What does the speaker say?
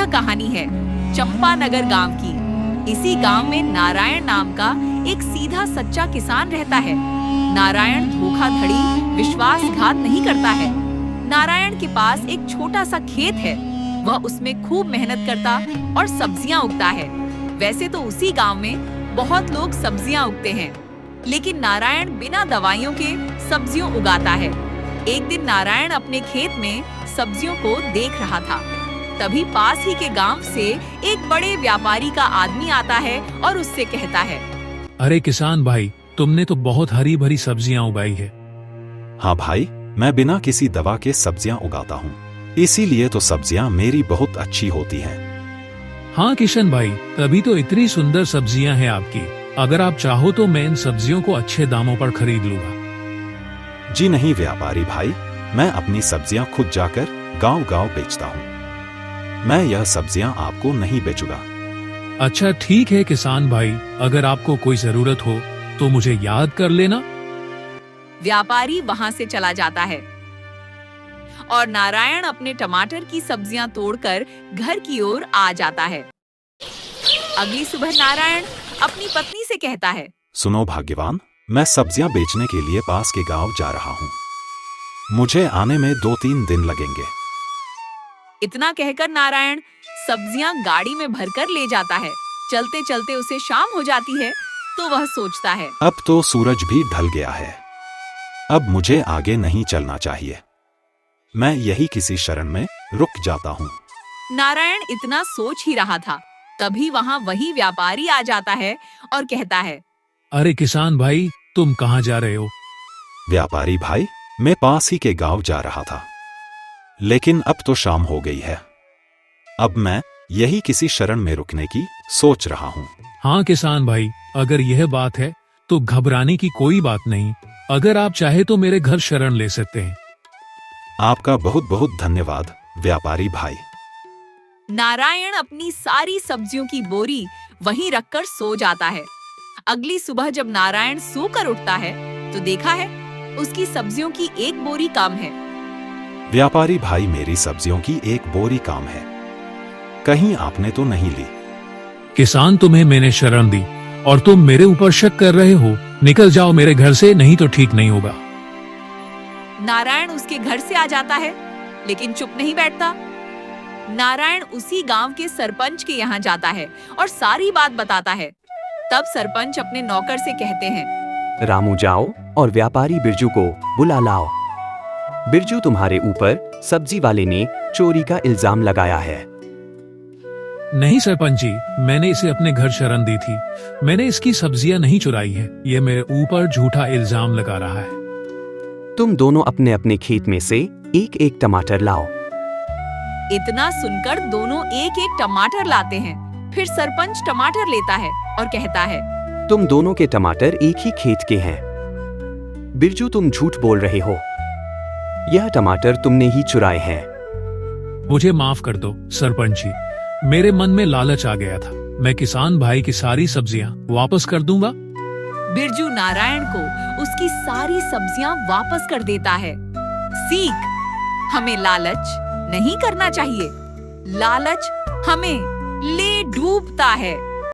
यह कहानी है चंपानगर गांव की। इसी गांव में नारायण नाम का एक सीधा सच्चा किसान रहता है। नारायण धोखाधड़ी, विश्वासघात नहीं करता है। नारायण के पास एक छोटा सा खेत है। वह उसमें खूब मेहनत करता और सब्जियां उगता है। वैसे तो उसी गांव में बहुत लोग सब्जियां उगते हैं, लेकिन नारायण बिना दवाइयों के सब्जियों उगाता है। एक दिन नारायण अपने खेत में सब्जियों को देख रहा था। तभी पास ही के गांव से एक बड़े व्यापारी का आदमी आता है और उससे कहता है, अरे किसान भाई, तुमने तो बहुत हरी भरी सब्जियां उगाई है। हाँ भाई, मैं बिना किसी दवा के सब्जियां उगाता हूँ, इसीलिए तो सब्जियां मेरी बहुत अच्छी होती हैं। हाँ किशन भाई, तभी तो इतनी सुंदर सब्जियां हैं आपकी। अगर आप चाहो तो मैं इन सब्जियों को अच्छे दामों पर खरीद लूंगा। जी नहीं व्यापारी भाई, मैं अपनी सब्जियां खुद जाकर गांव-गांव बेचता हूँ। मैं यह सब्जियां आपको नहीं बेचूंगा। अच्छा ठीक है किसान भाई, अगर आपको कोई जरूरत हो तो मुझे याद कर लेना। व्यापारी वहां से चला जाता है और नारायण अपने टमाटर की सब्जियां तोड़कर घर की ओर आ जाता है। अगली सुबह नारायण अपनी पत्नी से कहता है, सुनो भाग्यवान, मैं सब्जियां बेचने के लिए पास के गांव जा रहा हूँ। मुझे आने में 2-3 दिन लगेंगे। इतना कहकर नारायण सब्जियां गाड़ी में भरकर ले जाता है। चलते चलते उसे शाम हो जाती है तो वह सोचता है, अब तो सूरज भी ढल गया है। अब मुझे आगे नहीं चलना चाहिए। मैं यही किसी शरण में रुक जाता हूँ। नारायण इतना सोच ही रहा था, तभी वहाँ वही व्यापारी आ जाता है और कहता है, अरे किसान भाई, तुम कहाँ जा रहे हो? व्यापारी भाई, मैं पास ही के गांव जा रहा था, लेकिन अब तो शाम हो गई है। अब मैं यही किसी शरण में रुकने की सोच रहा हूँ। हाँ किसान भाई, अगर यह बात है तो घबराने की कोई बात नहीं। अगर आप चाहे तो मेरे घर शरण ले सकते हैं। आपका बहुत बहुत धन्यवाद व्यापारी भाई। नारायण अपनी सारी सब्जियों की बोरी वहीं रखकर सो जाता है। अगली सुबह जब नारायण सोकर उठता है तो देखा है उसकी सब्जियों की एक बोरी कम है। व्यापारी भाई, मेरी सब्जियों की एक बोरी काम है, कहीं आपने तो नहीं ली? किसान, तुम्हें मैंने शरण दी और तुम मेरे ऊपर शक कर रहे हो। निकल जाओ मेरे घर से, नहीं तो ठीक नहीं होगा। नारायण उसके घर से आ जाता है, लेकिन चुप नहीं बैठता। नारायण उसी गांव के सरपंच के यहाँ जाता है और सारी बात बताता है। तब सरपंच अपने नौकर से कहते हैं, रामू जाओ और व्यापारी बिरजू को बुला लाओ। बिरजू तुम्हारे ऊपर सब्जी वाले ने चोरी का इल्जाम लगाया है। नहीं सरपंच जी, मैंने इसे अपने घर शरण दी थी। मैंने इसकी सब्जियां नहीं चुराई है। ये मेरे ऊपर झूठा इल्जाम लगा रहा है। तुम दोनों अपने अपने खेत में से एक एक टमाटर लाओ। इतना सुनकर दोनों एक एक टमाटर लाते हैं। फिर सरपंच टमाटर लेता है और कहता है, तुम दोनों के टमाटर एक ही खेत के हैं। बिरजू, तुम झूठ बोल रहे हो। यह टमाटर तुमने ही चुराए हैं। मुझे माफ कर दो सरपंच जी, मेरे मन में लालच आ गया था। मैं किसान भाई की सारी सब्जियां वापस कर दूंगा। बिरजू नारायण को उसकी सारी सब्जियां वापस कर देता है। सीख, हमें लालच नहीं करना चाहिए। लालच हमें ले डूबता है।